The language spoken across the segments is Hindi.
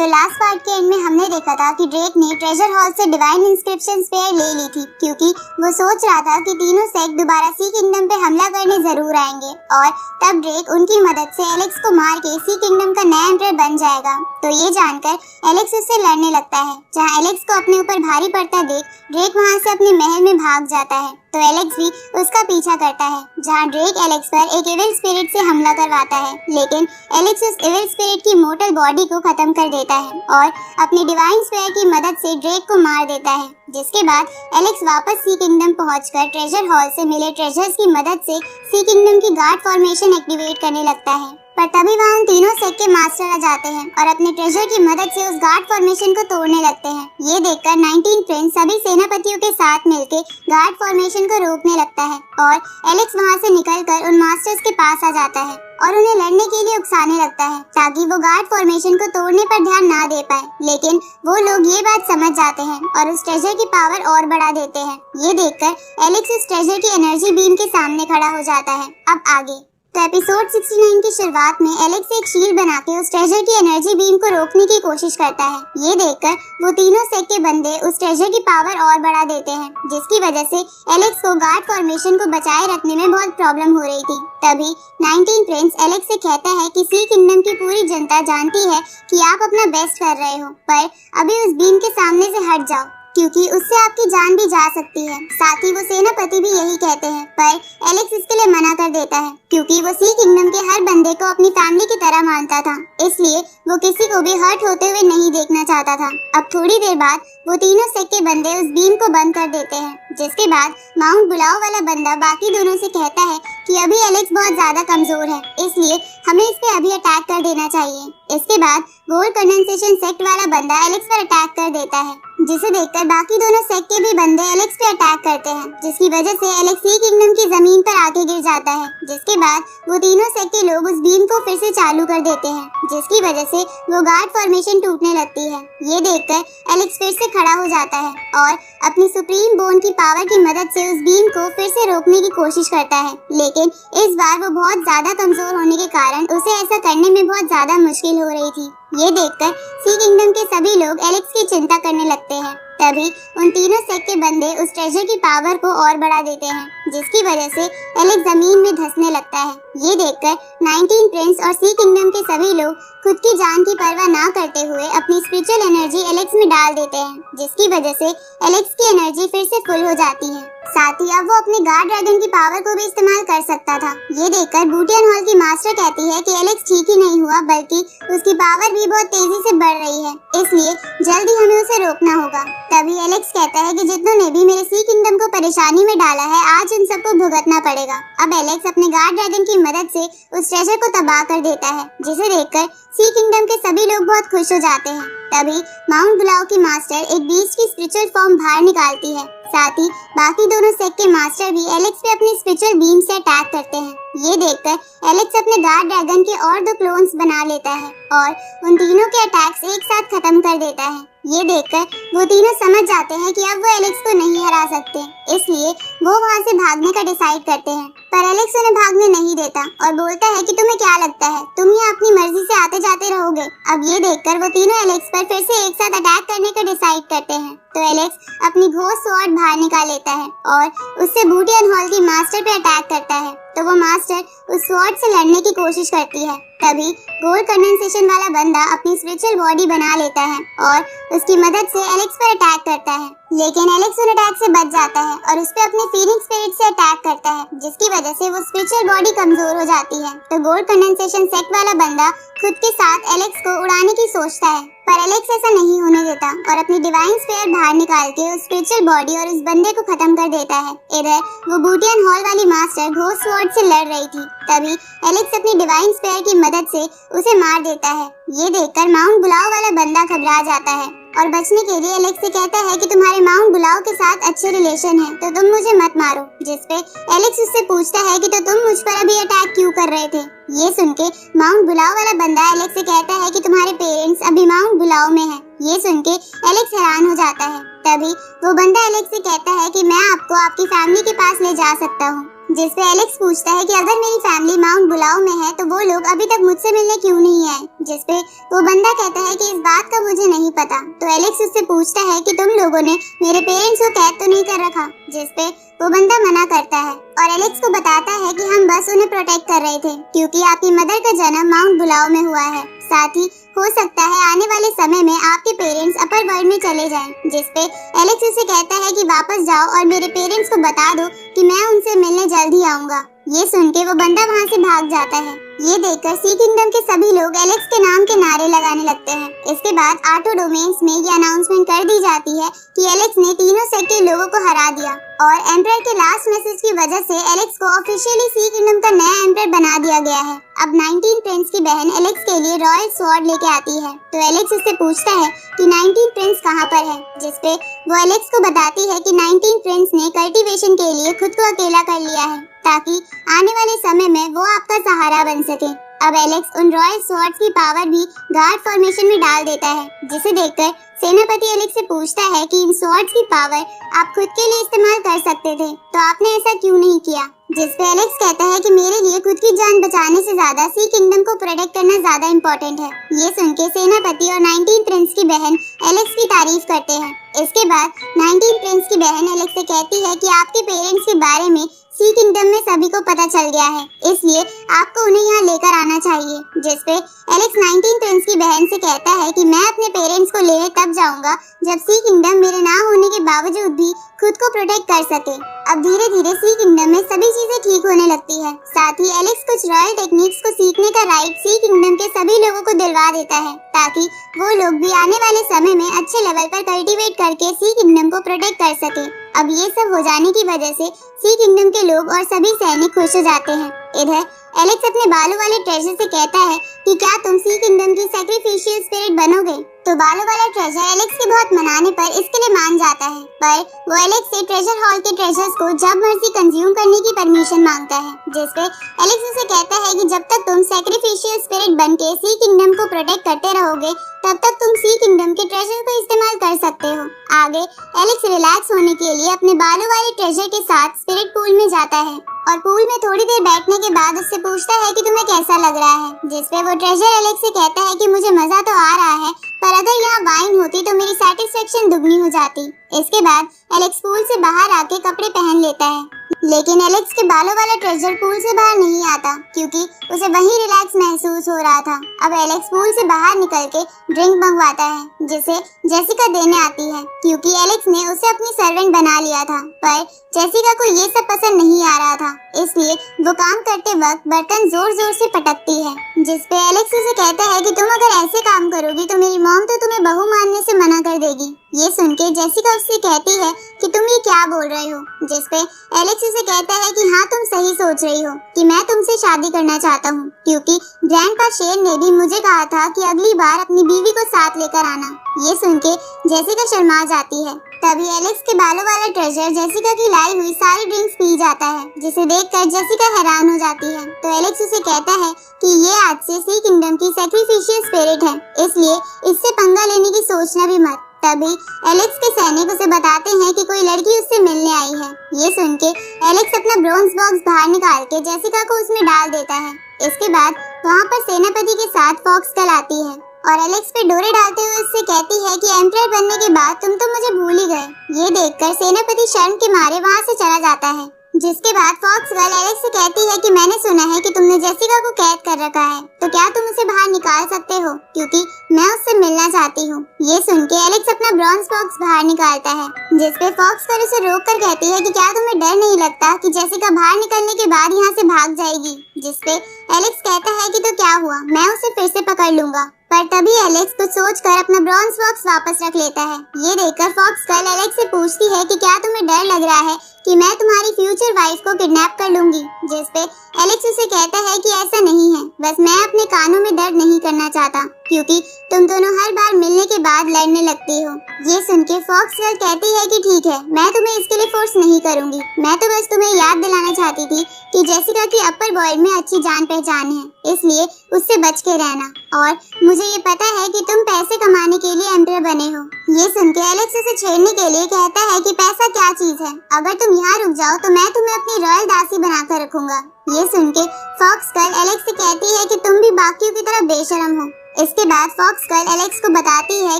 तो लास्ट पार्ट के एंड में हमने देखा था कि ड्रेक ने ट्रेजर हॉल से डिवाइन इंस्क्रिप्शन स्पेयर ले ली थी क्योंकि वो सोच रहा था कि तीनों सेक्ट दोबारा सी किंगडम पे हमला करने जरूर आएंगे और तब ड्रेक उनकी मदद से एलेक्स को मार के सी किंगडम का नया एम्परर बन जाएगा। तो ये जानकर एलेक्स उससे लड़ने लगता है। जहाँ एलेक्स को अपने ऊपर भारी पड़ता देख ड्रेक वहाँ से अपने महल में भाग जाता है तो एलेक्स भी उसका पीछा करता है। जहाँ ड्रेक एलेक्स पर एक इविल स्पिरिट से हमला करवाता है लेकिन एलेक्स उस इविल स्पिरिट की मोर्टल बॉडी को खत्म कर देता है और अपनी डिवाइन स्पेयर की मदद से ड्रेक को मार देता है। जिसके बाद एलेक्स वापस सी किंगडम पहुंचकर ट्रेजर हॉल से मिले ट्रेजर्स की मदद से सी किंगडम की गार्ड फॉर्मेशन एक्टिवेट करने लगता है। पर तभी वहाँ उन तीनों सेक्ट के मास्टर आ जाते हैं और अपने ट्रेजर की मदद से उस गार्ड फॉर्मेशन को तोड़ने लगते हैं। ये देखकर 19 प्रिंस सभी सेनापतियों के साथ मिलकर गार्ड फॉर्मेशन को रोकने लगता है और एलेक्स वहाँ से निकलकर उन मास्टर्स के पास आ जाता है और उन्हें लड़ने के लिए उकसाने लगता है ताकि वो गार्ड फॉर्मेशन को तोड़ने पर ध्यान ना दे पाए। लेकिन वो लोग ये बात समझ जाते हैं और उस ट्रेजर की पावर और बढ़ा देते हैं। ये देखकर एलेक्स उस ट्रेजर की एनर्जी बीम के सामने खड़ा हो जाता है। अब आगे तो एपिसोड 69 की शुरुआत में एलेक्स एक शील्ड बना के उस ट्रेजर की एनर्जी बीम को रोकने की कोशिश करता है। ये देखकर वो तीनों सेक्ट के बंदे उस ट्रेजर की पावर और बढ़ा देते हैं जिसकी वजह से एलेक्स को गार्ड फॉर्मेशन को बचाए रखने में बहुत प्रॉब्लम हो रही थी। तभी 19 प्रिंस एलेक्स से कहता है कि सी किंगडम की पूरी जनता जानती है कि आप अपना बेस्ट कर रहे हो पर अभी उस बीम के सामने से हट जाओ क्योंकि उससे आपकी जान भी जा सकती है। साथ ही वो सेनापति भी यही कहते हैं पर एलेक्स इसके लिए मना कर देता है क्योंकि वो सी किंगडम के हर बंदे को अपनी फैमिली की तरह मानता था, इसलिए वो किसी को भी हर्ट होते हुए नहीं देखना चाहता था। अब थोड़ी देर बाद वो तीनों सेक्ट के बंदे उस बीम को बंद कर देते हैं जिसके बाद माउंट बुलाओ वाला बंदा बाकी दोनों से कहता है कि अभी एलेक्स बहुत ज्यादा कमजोर है इसलिए हमें इस पे अभी अटैक कर देना चाहिए। इसके बाद गोल्ड कंडेंसेशन सेक्ट वाला बंदा एलेक्स पर अटैक कर देता है जिसे देखकर बाकी दोनों सेक्ट के भी बंदे एलेक्स पे अटैक करते हैं जिसकी वजह से एलेक्स सी किंगडम की जमीन पर आके गिर जाता है। जिसके बाद वो तीनों सेक्ट के लोग उस बीम को फिर से चालू कर देते हैं जिसकी वजह से वो गार्ड फॉर्मेशन टूटने लगती है। ये देखकर एलेक्स फिर से खड़ा हो जाता है और अपनी सुप्रीम बोन की पावर की मदद से उस बीम को फिर से रोकने की कोशिश करता है लेकिन इस बार वो बहुत ज्यादा कमजोर होने के कारण उसे ऐसा करने में बहुत ज्यादा मुश्किल हो रही थी। ये देखकर सी किंगडम के सभी लोग एलेक्स की चिंता करने लगते हैं। तभी उन तीनों सेक्ट के बंदे उस ट्रेजर की पावर को और बढ़ा देते हैं जिसकी वजह से एलेक्स जमीन में धंसने लगता है। ये देखकर 19 प्रिंस और सी किंगडम के सभी लोग खुद की जान की परवाह ना करते हुए अपनी स्पिरिचुअल एनर्जी एलेक्स में डाल देते हैं जिसकी वजह से एलेक्स की एनर्जी फिर से फुल हो जाती है। साथ ही अब वो अपने गार्ड ड्रैगन की पावर को भी इस्तेमाल कर सकता था। ये देखकर बूटियन हॉल की मास्टर कहती है कि एलेक्स ठीक ही नहीं हुआ बल्कि उसकी पावर भी बहुत तेजी से बढ़ रही है, इसलिए जल्दी हमें उसे रोकना होगा। तभी एलेक्स कहता है कि जितनों ने भी मेरे सी किंगडम को परेशानी में डाला है आज उन सबको भुगतना पड़ेगा। अब एलेक्स अपने गार्ड ड्रैगन की मदद से उस ट्रेजर को तबाह कर देता है जिसे देखकर सी किंगडम के सभी लोग बहुत खुश हो जाते हैं। तभी माउंट बुलाओ की मास्टर एक बीस्ट की स्पिरिचुअल फॉर्म बाहर निकालती है। साथ ही बाकी दोनों सेक्ट के मास्टर भी एलेक्स पे अपनी स्पिरिचुअल बीम से अटैक करते हैं। ये देखकर एलेक्स अपने गार्ड ड्रैगन के और 2 क्लोन्स बना लेता है और उन तीनों के अटैक्स एक साथ खत्म कर देता है। ये देखकर वो तीनों समझ जाते हैं कि अब वो एलेक्स को नहीं हरा सकते, इसलिए वो वहाँ से भागने का डिसाइड करते हैं। पर एलेक्स उन्हें भागने नहीं देता और बोलता है कि तुम्हें क्या लगता है तुम यहाँ अपनी मर्जी से आते जाते रहोगे। अब ये देखकर वो तीनों एलेक्स पर फिर से एक साथ अटैक करने का डिसाइड करते हैं तो एलेक्स अपनी घोस्ट स्वॉर्ड बाहर निकाल लेता है और उससे बूटियन हॉल की मास्टर पे अटैक करता है तो वो मास्टर उस स्वॉर्ड से लड़ने की कोशिश करती है। तभी गोल्ड कंडेंसेशन वाला बंदा अपनी स्पिरिचुअल बॉडी बना लेता है और उसकी मदद से एलेक्स पर अटैक करता है लेकिन एलेक्स उन अटैक से बच जाता है और उस पे अपने फीलिंग स्पिरिट से अटैक करता है जिसकी वजह से वो स्पिरिचुअल बॉडी कमजोर हो जाती है। तो गोल्ड कंडेंसेशन सेक्ट वाला बंदा खुद के साथ एलेक्स को उड़ाने की सोचता है पर एलेक्स ऐसा नहीं होने देता और अपनी डिवाइन स्पेयर बाहर निकाल के उस स्पिरिचुअल बॉडी और उस बंदे को खत्म कर देता है। इधर वो बूटियन हॉल वाली मास्टर घोस्ट स्वॉर्ड से लड़ रही थी तभी एलेक्स अपनी डिवाइन स्पेयर की मदद से उसे मार देता है। ये देखकर माउंट बुलाओ वाला बंदा घबरा जाता है और बचने के लिए एलेक्स से कहता है कि तुम्हारे माउंट बुलाओ के साथ अच्छे रिलेशन है तो तुम मुझे मत मारो। जिसपे एलेक्स उससे पूछता है कि तो तुम मुझ पर अभी अटैक क्यों कर रहे थे। ये सुनके माउंट बुलाओ वाला बंदा एलेक्स से कहता है कि तुम्हारे पेरेंट्स अभी माउंट बुलाओ में हैं। ये सुनके एलेक्स हैरान हो जाता है। तभी वो बंदा एलेक्स से कहता है कि मैं आपको आपकी फैमिली के पास ले जा सकता हूँ। जिसपे एलेक्स पूछता है कि अगर मेरी फैमिली माउंट बुलाओ में है तो वो लोग अभी तक मुझसे मिलने क्यों नहीं आए, जिसपे वो बंदा कहता है कि इस बात का मुझे नहीं पता। तो एलेक्स उससे पूछता है कि तुम लोगों ने मेरे पेरेंट्स को कैद तो नहीं कर रखा, जिसपे वो बंदा मना करता है और एलेक्स को बताता है कि हम बस उन्हें प्रोटेक्ट कर रहे थे क्योंकि आपकी मदर का जन्म माउंट बुलाओ में हुआ है। साथ ही हो सकता है आने वाले समय में आपके पेरेंट्स अपर वर्ल्ड में चले जाएं, जिसपे एलेक्स उसे कहता है कि वापस जाओ और मेरे पेरेंट्स को बता दो कि मैं उनसे मिलने जल्द ही आऊंगा। ये सुन के वो बंदा वहाँ से भाग जाता है। ये देखकर सी किंगडम के सभी लोग एलेक्स के नाम के नारे लगाने लगते हैं। इसके बाद आटो डोमेन्स में ये अनाउंसमेंट कर दी जाती है कि एलेक्स ने तीनों सेट के लोगों को हरा दिया और एम्परर के लास्ट मैसेज की वजह से एलेक्स को ऑफिशियली सी किंगडम का नया एम्परर बना दिया गया है। अब 19 प्रिंस की बहन एलेक्स के लिए रॉयल स्वॉर्ड लेके आती है तो एलेक्स उससे पूछता है कि 19 प्रिंस कहाँ पर है, जिसपे वो एलेक्स को बताती है कि 19 प्रिंस ने कल्टीवेशन के लिए खुद को अकेला कर लिया है ताकि आने वाले समय में वो आपका सहारा बन सके। अब एलेक्स उन रॉयल स्वॉर्ड्स की पावर भी गार्ड फॉर्मेशन में डाल देता है, जिसे देखकर सेनापति एलेक्स से पूछता है कि इन स्वॉर्ड्स की पावर आप खुद के लिए इस्तेमाल कर सकते थे तो आपने ऐसा क्यों नहीं किया, जिसपे एलेक्स कहता है कि मेरे लिए खुद की जान बचाने से ज्यादा सी किंगडम को प्रोटेक्ट करना ज्यादा इम्पोर्टेंट है। ये सुन के सेनापति और 19 प्रिंस की बहन एलेक्स की तारीफ करते हैं। इसके बाद 19 प्रिंस की बहन एलेक्स से कहती है कि आपके पेरेंट्स के बारे में सी किंगडम में सभी को पता चल गया है, इसलिए आपको उन्हें यहाँ लेकर आना चाहिए। जिसपे एलेक्स 19 प्रिंस की बहन से कहता है कि मैं अपने पेरेंट्स को लेने तब जाऊंगा जब सी किंगडम मेरे ना होने के बावजूद भी खुद को प्रोटेक्ट कर सके। अब धीरे धीरे सी किंगडम में सभी चीजें ठीक होने लगती है। साथ ही एलेक्स कुछ रॉयल टेक्निक्स को सीखने का राइट सी किंगडम के सभी लोगों को दिलवा देता है ताकि वो लोग भी आने वाले समय में अच्छे लेवल पर कल्टीवेट करके सी किंगडम को प्रोटेक्ट कर सके। अब ये सब हो जाने की वजह से सी किंगडम के लोग और सभी सैनिक खुश हो जाते हैं। इधर एलेक्स अपने बालों वाले ट्रेजर से कहता है कि क्या तुम सी किंगडम की सैक्रिफिशियल स्पिरिट बनोगे, तो बालों वाला ट्रेजर एलेक्स के बहुत मनाने पर इसके लिए मान जाता है, पर वो एलेक्स से ट्रेजर हॉल के ट्रेजर्स को जब मर्जी कंज्यूम करने की परमिशन मांगता है। जिसपे एलेक्स उसे कहता है कि जब तक तुम सैक्रिफिशियल स्पिरिट बनके सी किंगडम को प्रोटेक्ट करते रहोगे तब तक तुम सी किंगडम के ट्रेजर को इस्तेमाल कर सकते हो। आगे एलेक्स रिलैक्स होने के लिए अपने बालों वाले ट्रेजर के साथ स्पिरिट पूल में जाता है और पूल में थोड़ी देर बैठने के बाद उससे पूछता है कि तुम्हें कैसा लग रहा है, जिसपे वो ट्रेजर एलेक्स से कहता है कि मुझे मजा तो आ रहा है पर अगर यहाँ वाइन होती तो मेरी सेटिस्फेक्शन दुगनी हो जाती। इसके बाद एलेक्स पूल से बाहर आके कपड़े पहन लेता है, लेकिन एलेक्स के बालों वाला ट्रेजर पूल से बाहर नहीं आता क्योंकि उसे वहीं रिलैक्स महसूस हो रहा था। अब एलेक्स पूल से बाहर निकल के ड्रिंक मंगवाता है जिसे जेसिका देने आती है क्योंकि एलेक्स ने उसे अपनी सर्वेंट बना लिया था, पर जेसिका को ये सब पसंद नहीं आ रहा था, इसलिए वो काम करते वक्त बर्तन जोर जोर से पटकती है। जिसपे एलेक्स उसे कहता है कि तुम अगर ऐसे काम करोगी तो मेरी मॉम तो तुम्हें बहू मानने से मना कर देगी। ये सुन के जेसिका उससे कहती है कि तुम ये क्या बोल रहे हो, जिसपे एलेक्स उसे कहता है कि हाँ तुम सही सोच रही हो कि मैं तुमसे शादी करना चाहता हूँ क्योंकि ग्रैंडपा शेन ने भी मुझे कहा था कि अगली बार अपनी बीवी को साथ लेकर आना। ये सुन के जेसिका शर्मा जाती है। तभी एलेक्स के बालों वाला ट्रेजर जेसिका की लाई हुई सारी ड्रिंक्स पी जाता है, जिसे देखकर जेसिका हैरान हो जाती है। तो एलेक्स उसे कहता है कि ये आज से सी किंगडम की सैक्रिफिशियल स्पिरिट है, इसलिए इससे पंगा लेने की सोचना भी मत। तभी एलेक्स के सैनिक उसे बताते हैं कि कोई लड़की उससे मिलने आई है। ये सुन के एलेक्स अपना ब्रोंज बॉक्स बाहर निकाल के जेसिका को उसमें डाल देता है। इसके बाद वहाँ पर सेनापति के साथ फॉक्स गर्ल आती है और एलेक्स पे डोरे डालते हुए उससे कहती है कि एम्परर बनने के बाद तुम तो मुझे भूल ही गए। ये देखकर सेनापति शर्म के मारे वहाँ से चला जाता है। जिसके बाद फॉक्स गर्ल एलेक्स से कहती है कि मैंने सुना है कि तुमने जेसिका को कैद कर रखा है, तो क्या तुम उसे बाहर निकाल सकते हो क्योंकि मैं उससे मिलना चाहती हूँ। ये सुन के एलेक्स अपना ब्रॉन्ज बॉक्स बाहर निकालता है, जिसपे फॉक्स गर्ल उसे रोक कर कहती है कि क्या तुम्हें डर नहीं लगता कि जेसिका बाहर निकलने के बाद यहाँ से भाग जाएगी। जिसपे एलेक्स कहता है कि तो क्या हुआ, मैं उसे फिर से पकड़ लूंगा। पर तभी एलेक्स कुछ सोचकर अपना ब्रॉन्ज बॉक्स वापस रख लेता है। ये देखकर फॉक्स गर्ल एलेक्स से पूछती है कि क्या तुम्हें डर लग रहा है कि मैं तुम्हारी फ्यूचर वाइफ को किडनैप कर लूंगी। जिसपे एलेक्स उसे कहता है कि ऐसा नहीं है, बस मैं अपने कानों में दर्द नहीं करना चाहता क्योंकि तुम दोनों हर बार मिलने के बाद लड़ने लगती हो। ये सुन के फॉक्स गर्ल कहती है कि ठीक है, मैं तुम्हें इसके लिए फोर्स नहीं करूंगी, मैं तो बस तुम्हें याद दिलाना चाहती थी कि जेसिका की अपर वर्ल्ड में अच्छी जान पहचान है, इसलिए उससे बच के रहना। और मुझे ये पता है कि तुम पैसे कमाने के लिए एम्परर बने हो। ये सुन के एलेक्स उसे छेड़ने के लिए कहता है कि पैसा क्या चीज है, अगर तुम यहाँ रुक जाओ तो मैं तुम्हें अपनी रॉयल दासी बनाकर रखूंगा। ये सुन के फॉक्स गर्ल एलेक्स से कहती है कि तुम भी बाकियों की तरह बेशरम हो। इसके बाद फॉक्स गर्ल एलेक्स को बताती है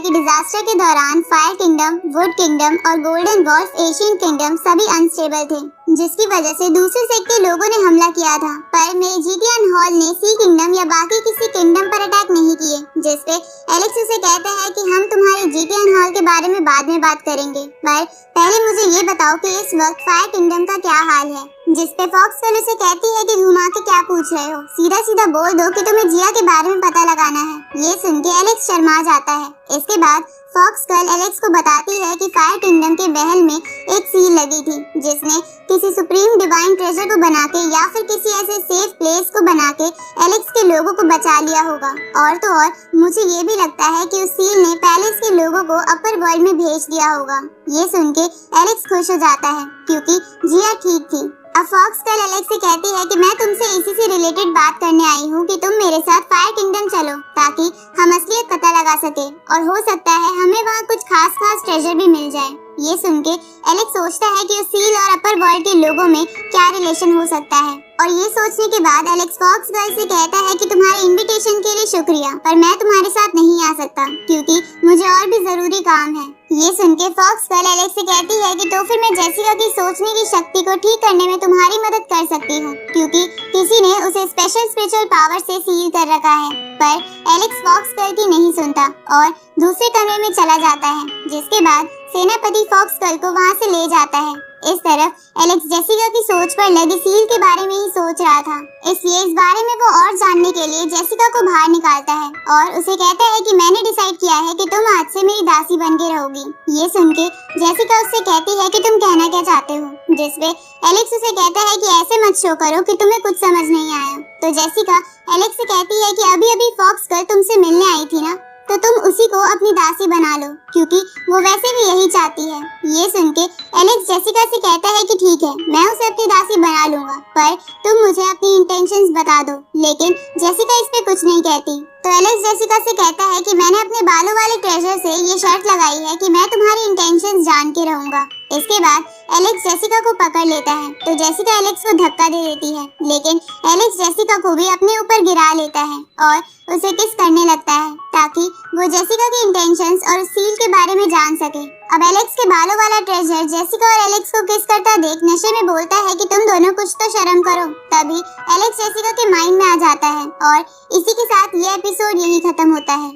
कि डिजास्टर के दौरान फायर किंगडम, वुड किंगडम और गोल्डन वॉल्फ एशियन किंगडम सभी अनस्टेबल थे, जिसकी वजह से दूसरे सेक्ट के लोगों ने हमला किया था, पर मेजिडियन हॉल ने सी किंगडम या बाकी किसी किंगडम पर अटैक नहीं किए। जिसपे एलेक्स उसे कहता है कि हम तुम्हारे जीटीएन हॉल के बारे में बाद में बात करेंगे, पर पहले मुझे ये बताओ कि इस वक्त फायर किंगडम का क्या हाल है। जिसपे फॉक्स गर्ल उसे कहती है कि घुमा के क्या पूछ रहे हो, सीधा सीधा बोल दो कि तुम्हें जिया के बारे में पता लगाना है। ये सुन के एलेक्स शर्मा जाता है। इसके बाद फॉक्स गर्ल एलेक्स को बताती है कि फायर किंगडम के महल में एक सील लगी थी, जिसने किसी सुप्रीम डिवाइन ट्रेजर को बना के या फिर किसी ऐसे सेफ प्लेस को बना के एलेक्स के लोगों को बचा लिया होगा। और तो और मुझे ये भी लगता है कि उस सील ने पैलेस के लोगों को अपर वर्ल्ड में भेज दिया होगा। ये सुन के एलेक्स खुश हो जाता है क्योंकि जिया ठीक थी। अब फॉक्स गर्ल एलेक्स से कहती है कि मैं तुमसे इसी से रिलेटेड बात करने आई हूँ कि तुम मेरे साथ फायर किंगडम चलो ताकि हम असलियत पता लगा सके और हो सकता है हमें वहाँ कुछ खास ट्रेजर भी मिल जाए। ये सुन के एलेक्स सोचता है कि उस सील और अपर वर्ल्ड के लोगों में क्या रिलेशन हो सकता है, और ये सोचने के बाद एलेक्स फॉक्स गर्ल से कहता है कि तुम्हारे इनविटेशन के लिए शुक्रिया, पर मैं तुम्हारे साथ नहीं आ सकता क्योंकि मुझे और भी जरूरी काम है। ये सुन के फॉक्स गर्ल एलेक्स से कहती है कि तो फिर मैं जेसिका की सोचने की शक्ति को ठीक करने में तुम्हारी मदद कर सकती हूँ, क्योंकि किसी ने उसे स्पेशल स्पिरिचुअल पावर से सील कर रखा है। पर एलेक्स फॉक्स गर्ल की नहीं सुनता और दूसरे कमरे में चला जाता है, जिसके बाद सेनापति फॉक्स गर्ल को वहाँ से ले जाता है। इस तरफ एलेक्स जेसिका की सोच पर लगी सील के बारे में ही सोच रहा था, इसलिए इस बारे में वो और जानने के लिए जेसिका को बाहर निकालता है और उसे कहता है कि मैंने डिसाइड किया है कि तुम आज से मेरी दासी बन के रहोगी। ये सुन के जेसिका उससे कहती है कि तुम कहना क्या चाहते हो, जिसपे एलेक्स उसे कहता है कि ऐसे मत शो करो कि तुम्हें कुछ समझ नहीं आया। तो जेसिका एलेक्स से कहती है कि अभी फॉक्स गर्ल तुमसे मिलने आई थी ना, तो तुम उसी को अपनी दासी बना लो क्योंकि वो वैसे भी यही चाहती है। ये सुन के एलेक्स जेसिका से कहता है कि ठीक है, मैं उसे अपनी दासी बना लूंगा, पर तुम मुझे अपनी इंटेंशंस बता दो। लेकिन जेसिका इस पे कुछ नहीं कहती। तो एलेक्स जेसिका से कहता है कि मैंने अपने बालों वाले ट्रेजर से ये शर्त लगाई है कि मैं तुम्हारी इंटेंशंस जान के रहूंगा। इसके बाद एलेक्स जेसिका को पकड़ लेता है, तो जेसिका एलेक्स को धक्का दे देती है, लेकिन एलेक्स जेसिका को भी अपने ऊपर गिरा लेता है और उसे किस करने लगता है ताकि वो जेसिका की इंटेंशंस और सील के बारे में जान सके। अब एलेक्स के बालों वाला ट्रेजर जेसिका और एलेक्स को किस करता देख नशे में बोलता है कि तुम दोनों कुछ तो शर्म करो। तभी एलेक्स जेसिका के माइंड में आ जाता है और इसी के साथ ये एपिसोड यही खत्म होता है।